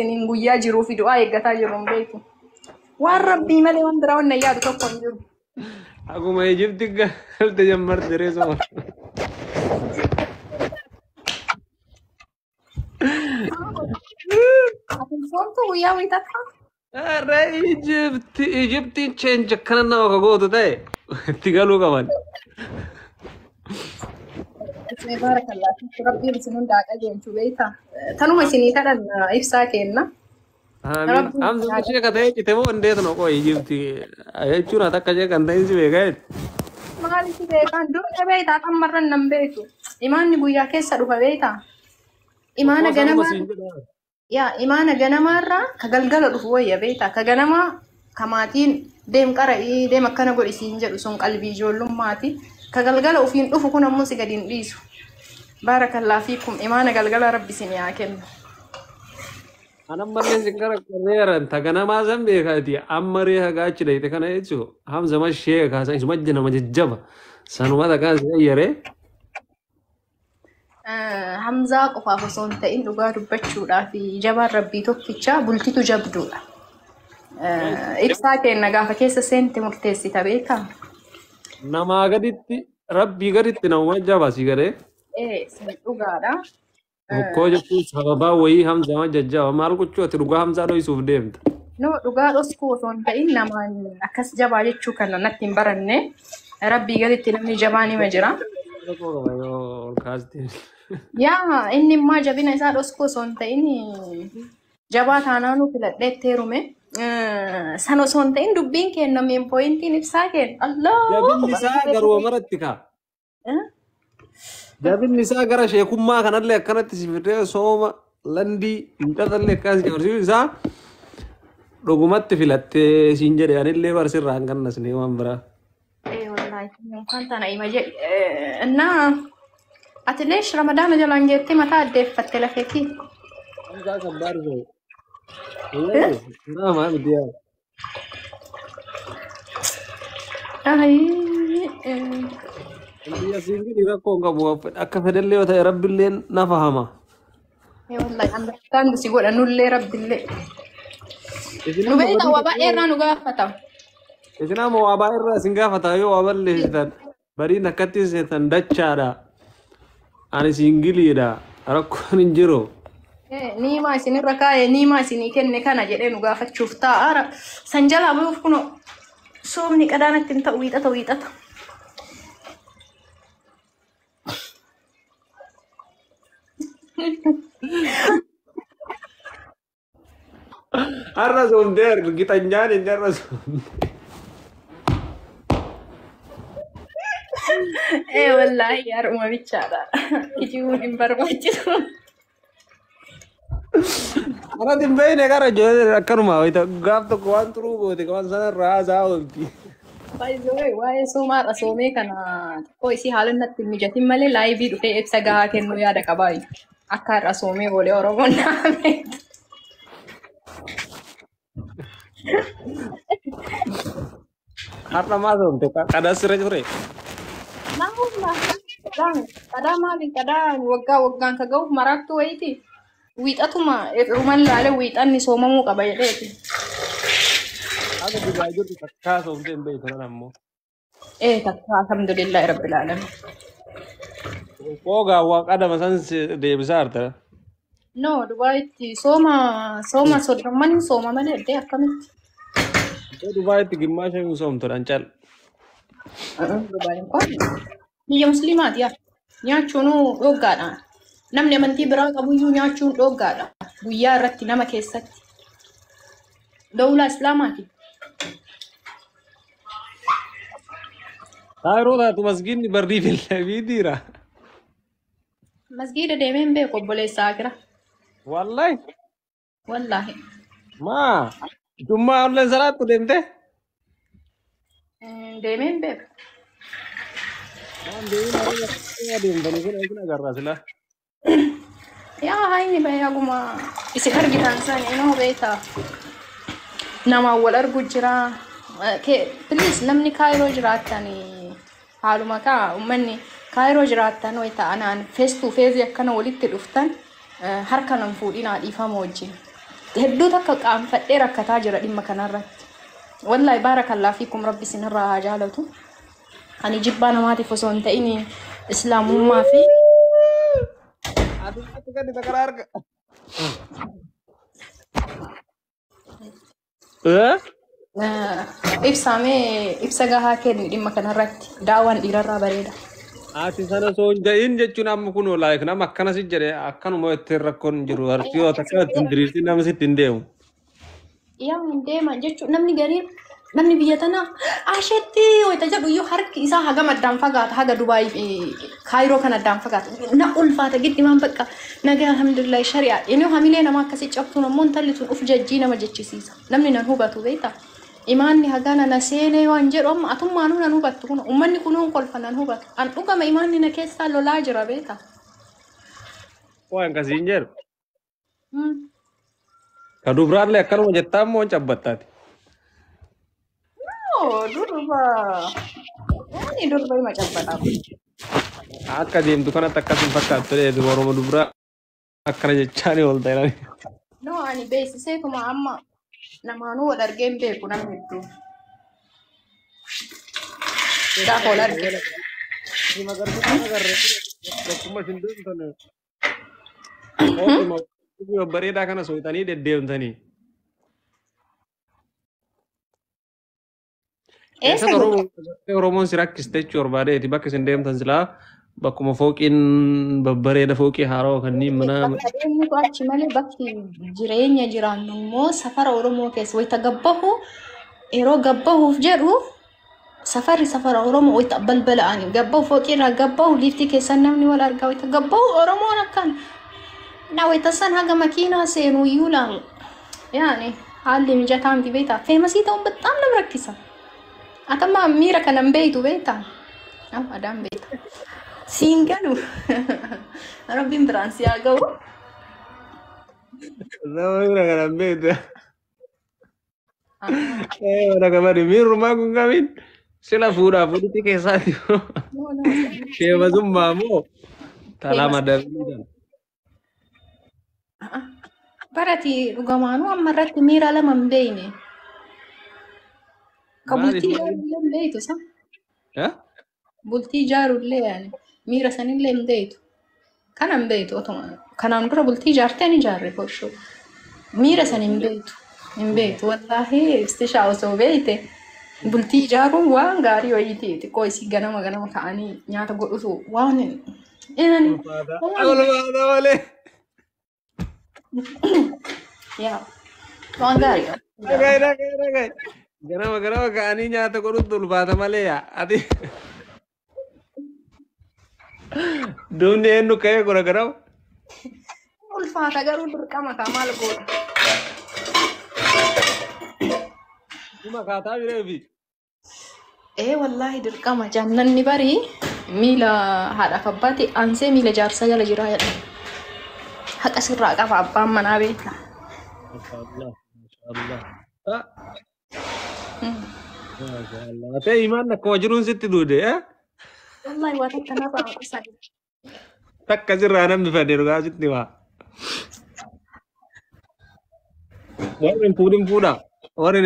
إن قويا جرو في دعاء يقطع جرون بيتو والربي مالي وندرا والنياد تقوم جرو Aku mau Egypt tiga, hal terjemur dari semua. أكون صوتو قويا ويتاتها Arre Egypt change kanan nama kau tu teh, tiga lu kawan. بسم بارك الله فيك ربي بسنون داك أجين شو بيتا تنو ما سني ترى إفسا كنا Amin. ربي Am semua sih kata kita mau ende tu nak kau Egypt. Ayah cuma tak kerja kan tapi sih begal. maali si beekan durne beeyta kan marran nan beeytu imaanni guyyaa keessa dhufa beeyta imaana Kau sama ganama masih ada. yaa imaana ganamaarraa ka galgala dhufu wayya beeyta ka ganama ka maatiin deem qara'ii deem akkana godhisiin jedhu sun qalbii ijoollummaati ka galgala ufiin dhufu kun ammoo si gadiin dhiisu baarakallaa fiikum imaana galgala rabbi sin yaa kennu Anak malah sekarang keren, tagana mazam beka dia. Amari haga cila itu kan itu. Ham zaman syekh, saya cuma jenama majjab. Sanuma takkan saya yare. hamzaa qofaaf osoo hin ta'in dhugaa dubbachuudhaa fi jabaan rabbii tokkicha bultitu jabduudha. Ibsaa kenna gaafa keessa seente murteessita beekaa? Nama gaditti, Rabbi gaditti nama majjaba si gade. Sun dhugaadha. Kau jechuun sababa wayii hamza majjaba maal gochuu ati dhugaa hamzaa dho'isuuf deemta. No dhugaa dhoksu osoo hin ta'in namaan akkas jabaa jechuu kana natti hin baranne rabbii gaditti namni jabaa nima jira. Yaa inni immoo jabina isaa dhoksu osoo hin ta'in jabaa taanaanuu filadheetti heerume. San osoo hin ta'in dubbiin kennameen pooyintiin ibsaa kenna. Allah! Jabinni isaa garuu maratti kaa. Jabinni isaa gara sheekummaa kanallee akkanatti si fidee sooma landii hidhatallee akkas jabarsiisu isaa dhugumatti filattee siin jedhe anillee barsirraa hin kannasne waan biraa. Wallaahi kan tana ima jedhe. Innaa ati leesh ramadaana jalaan jettee mataa addeeffatte lafeetii. Hamzaa kan baarsoo. Nama miti yaa. Biyya siin gadi rakkoo qabu akka fedhallee yoo ta'e rabbillee na fahama. Wallaahi understand si godha nullee rabbillee. Nu beektaa waa baay'ee irraa nu gaafata. Isin ammoo waa baay'ee irraa isin gaafata yoo waa balleessitan bariin akkatti seetan dachaadha. Ani siingiliidha rakkoon hin jiru. Niimaa isinirra kaa'ee niimaa isinii kenne kana jedhee nu gaafachuuf ta'a. San jalaa bahuuf kunoo soomni qadaanatti hin ta'u wiixata wiixata. Har'a soomtee argitanyaan hin har'a soomte. Wallaahi har'uma bichaadha. Kijibuun hin barbaachisu. Anatti hin beekne gara ijoollee akkanuma gaaf tokko waan turuu goote waan sanarraa haasaa oolti. Waa'ee soomaadha soomee kana xiqqoo isii haala natti hin mijatin malee laayivii dhufee ibsa gahaa kennuu yaada qabaayu. Akka har'a soomee oolee Oromoon dhaame. Har'a maa soomte qadaa sirra ture. Qadaa maali? Qadaa waggaa waggaan ka ga'uuf maraattu wayiiti. Wiixatuma ruman laale wiixanni soomamuu qaba jedheeti. Akka dhugaa jirtu takkaa soomtee hin beektan ammoo. Takkaa alhamdulillahi rabbil alamin. Koogaa waa qadama san deebisaa harta. No, Dubaitti sooma soddomman sooma malee addee akkamitti? Dubaitti gimmaasha hin soomtudhaan cal. Dubaiin kun biyya musliimaati yaa. Nyaachuun dhoggaadha. Namni amantii biraa qabuyyuu nyaachuun dhoggaadha. Guyyaa irratti nama keessatti. Dawlaa Islaamaati. Taayiroo taatu masgiinni barrii fi dhiira. Masgiida deemeen beeku obboleessaa jira. Wallahi. Wallahi. Maa jummaa olleen salaattu deemte? Deemeen beeku. Waan deemtanii kun eegina agarra sila. Yaa hayni baay'aguma isin argitan sana inoo beektaa. Namaan wal argu jira. Please namni kaayiroo jiraatanii haaluma kaa uummanni kaayiroo jiraattan way ta'anaan face to face akkana walitti dhuftan harka nan fuudhinaa dhiifama wajjin. hedduu takka qaanfadhee rakkataa jira dhimma kanarratti. Wallahi baarakallah fiikum rabbi sinirraa haa jaalatu. Ani jibbaa namaatiif osoo hin ta'in islaamummaa fi Aduh, kan ditakarar ke? ibsa gahaa kenni dhimma kanarratti daawwan dhiirarraa bareeda. Ati sana soonja'iin jechuun amma kun olaayik nama akkana si jedhe akkanuma ittiin rakkoon jiru harkiyoota akka ittiin diriirsi nama sitti hin deemu. Yaa hin deeman jechuun namni gariin namni biyya tanaa asheetti wayita jedhu iyyuu harki isaa hagam addaan fagaata haga Dubaay Kaayiroo kan addaan fagaata na ulfaata giddimaan bakka nagaa alhamdulillah shari'a inni hamilee nama akkasii cabtuun ammoo intalli tun uf jajjii nama jechisiisa namni nan hubatu beektaa. Imaanni hagana na seenee waan jedhu amma atummaanuu nan hubattu kun uummanni kunuun kolfa nan hubatu an dhugama imaanni na keessaa lolaa jira beektaa. Waan akkasii hin jedhu. Ka dubraallee akkanuma jettaa immoo hin cabbattaati. Durba yani durba ima cabbataa. Akka deemtu kanatti akkasiin fakkaattu jedhu Oromoo dubraa akkana jechaanii ol ta'e. No ani beeksisee kuma amma namaanuu wal argee hin beeku namni hedduu. Gaafa wal argee. Akkuma isin deemtan bareedaa kana sootanii deddeemtanii. Oromoon si rakkiste jechuu barbaadeeti bakka isin deemtan silaa bakkuma fooqiin babbareeda fooqii haaroo kanneen mana. Adeemni achi malee bakki jireenya jiraannu immoo safara Oromoo keessa wayita gabbahu yeroo gabbahuuf jedhu safarri safara Oromoo wayita balbala'anii gabbahu fooqiirraa gabbahu liiftii keessan namni wal argaa wayita gabbahu Oromoon akkan na wayita san haga makiinaa seenu iyyuu laamu yaani haalli mijataa miti beektaa feemasii ta'uun bexaam nama rakkisa. Atama mira kanan beetu beektaa. Adaan beekta. Siin galu. Rabbiin biraan si haa ga'u. Nama mira kanan beektu. Mana kabari miirrumaa kun kamiin sila fuudhaa fuudhitti keessaati. Sheemasummaa moo talaa madaalii. Barati dhugamaanuu amma irratti miira lama hin beekne. Kabultii jaarullee hin beektu sa? Bultii jaarullee yaani miira sanillee hin beektu. Kana hin beektu otuma. Kanaan dura bultii jaartee ni jaarre foshoo. Miira san hin beektu. Hin beektu wallaahi istishaa osoo beekte bultii ijaaruun waan gaarii wayiiti. Xiqqoo isii ganama ka'anii nyaata godhutu waan yaa waan gaarii. Ganama ka'anii nyaata godhutu ulfaata malee yaa ati. Duubni eenyu ka'ee godha ganama? Ulfaata garuu dirqama kaa maal godha? Dhuma kaataa bireefi. Wallaahi dirqama jannanni barii miila haadhaaf abbaati ansee miila jaarsaa jala jira jedha. Haqa sirraa qaba abbaan manaa beekta. Ate imaan akkuma jiruun sitti duude Wallahi waa takka narraa qusaa jira. takka sirraa namni fedhe dhugaa sitti waa. Warri hin fuudhin fuudha. Warri